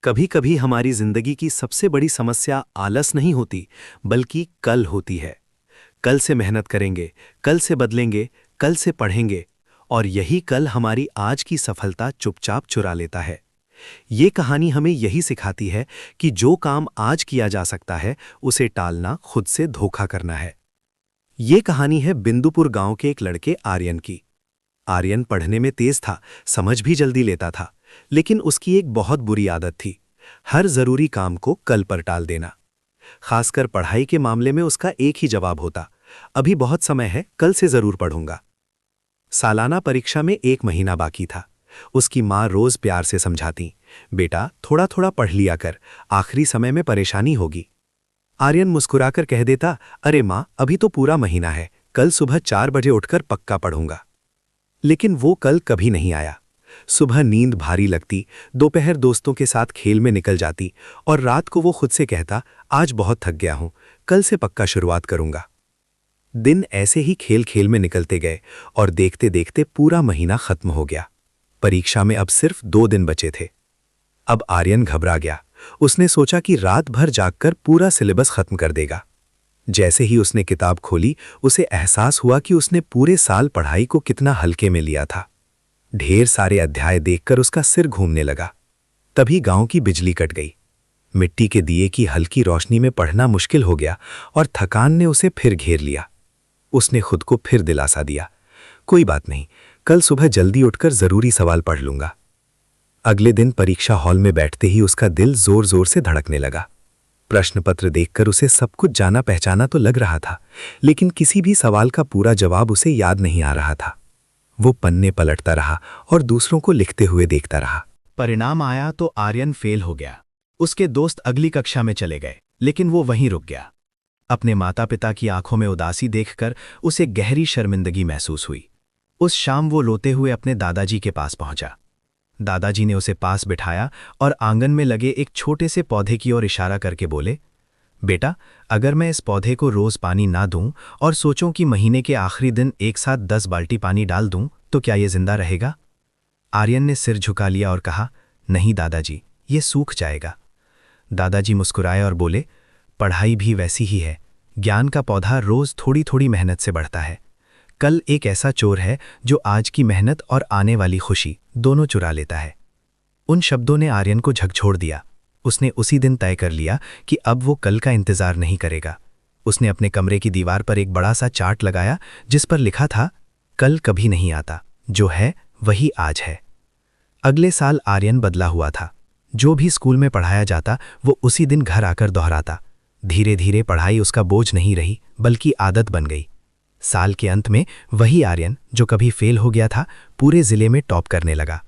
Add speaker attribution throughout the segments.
Speaker 1: कभी कभी हमारी जिंदगी की सबसे बड़ी समस्या आलस नहीं होती, बल्कि कल होती है। कल से मेहनत करेंगे, कल से बदलेंगे, कल से पढ़ेंगे, और यही कल हमारी आज की सफलता चुपचाप चुरा लेता है। ये कहानी हमें यही सिखाती है कि जो काम आज किया जा सकता है, उसे टालना खुद से धोखा करना है। ये कहानी है बिंदुपुर गांव के एक लड़के आर्यन की। आर्यन पढ़ने में तेज था, समझ भी जल्दी लेता था, लेकिन उसकी एक बहुत बुरी आदत थी, हर जरूरी काम को कल पर टाल देना। खासकर पढ़ाई के मामले में उसका एक ही जवाब होता, अभी बहुत समय है, कल से जरूर पढ़ूंगा। सालाना परीक्षा में 1 महीना बाकी था। उसकी माँ रोज प्यार से समझाती, बेटा थोड़ा थोड़ा पढ़ लिया कर, आखिरी समय में परेशानी होगी। आर्यन मुस्कुराकर कह देता, अरे माँ, अभी तो पूरा महीना है, कल सुबह 4 बजे उठकर पक्का पढ़ूंगा। लेकिन वो कल कभी नहीं आया। सुबह नींद भारी लगती, दोपहर दोस्तों के साथ खेल में निकल जाती, और रात को वो खुद से कहता, आज बहुत थक गया हूं, कल से पक्का शुरुआत करूंगा। दिन ऐसे ही खेल खेल में निकलते गए, और देखते देखते पूरा महीना खत्म हो गया। परीक्षा में अब सिर्फ 2 दिन बचे थे। अब आर्यन घबरा गया। उसने सोचा कि रात भर जागकर पूरा सिलेबस खत्म कर देगा। जैसे ही उसने किताब खोली, उसे एहसास हुआ कि उसने पूरे साल पढ़ाई को कितना हल्के में लिया था। ढेर सारे अध्याय देखकर उसका सिर घूमने लगा। तभी गांव की बिजली कट गई। मिट्टी के दिए की हल्की रोशनी में पढ़ना मुश्किल हो गया, और थकान ने उसे फिर घेर लिया। उसने खुद को फिर दिलासा दिया, कोई बात नहीं, कल सुबह जल्दी उठकर जरूरी सवाल पढ़ लूंगा। अगले दिन परीक्षा हॉल में बैठते ही उसका दिल जोर जोर से धड़कने लगा। प्रश्न पत्र देखकर उसे सब कुछ जाना पहचाना तो लग रहा था, लेकिन किसी भी सवाल का पूरा जवाब उसे याद नहीं आ रहा था। वो पन्ने पलटता रहा और दूसरों को लिखते हुए देखता रहा।
Speaker 2: परिणाम आया तो आर्यन फेल हो गया। उसके दोस्त अगली कक्षा में चले गए, लेकिन वो वहीं रुक गया। अपने माता पिता की आंखों में उदासी देखकर उसे गहरी शर्मिंदगी महसूस हुई। उस शाम वो रोते हुए अपने दादाजी के पास पहुंचा। दादाजी ने उसे पास बिठाया और आंगन में लगे एक छोटे से पौधे की ओर इशारा करके बोले, बेटा, अगर मैं इस पौधे को रोज पानी ना दूं और सोचूं कि महीने के आखिरी दिन एक साथ 10 बाल्टी पानी डाल दूं, तो क्या ये जिंदा रहेगा? आर्यन ने सिर झुका लिया और कहा, नहीं दादाजी, ये सूख जाएगा। दादाजी मुस्कुराए और बोले, पढ़ाई भी वैसी ही है, ज्ञान का पौधा रोज थोड़ी थोड़ी मेहनत से बढ़ता है। कल एक ऐसा चोर है जो आज की मेहनत और आने वाली खुशी दोनों चुरा लेता है। उन शब्दों ने आर्यन को झकझोर दिया। उसने उसी दिन तय कर लिया कि अब वो कल का इंतजार नहीं करेगा। उसने अपने कमरे की दीवार पर एक बड़ा सा चार्ट लगाया, जिस पर लिखा था, कल कभी नहीं आता, जो है वही आज है। अगले साल आर्यन बदला हुआ था। जो भी स्कूल में पढ़ाया जाता वो उसी दिन घर आकर दोहराता। धीरे धीरे पढ़ाई उसका बोझ नहीं रही, बल्कि आदत बन गई। साल के अंत में वही आर्यन जो कभी फेल हो गया था, पूरे जिले में टॉप करने लगा।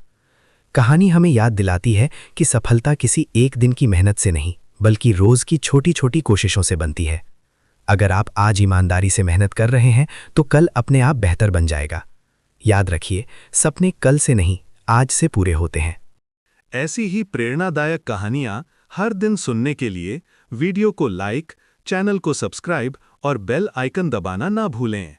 Speaker 2: कहानी हमें याद दिलाती है कि सफलता किसी एक दिन की मेहनत से नहीं, बल्कि रोज की छोटी छोटी कोशिशों से बनती है। अगर आप आज ईमानदारी से मेहनत कर रहे हैं तो कल अपने आप बेहतर बन जाएगा। याद रखिए, सपने कल से नहीं, आज से पूरे होते हैं।
Speaker 3: ऐसी ही प्रेरणादायक कहानियां हर दिन सुनने के लिए वीडियो को लाइक, चैनल को सब्सक्राइब और बेल आइकन दबाना ना भूलें।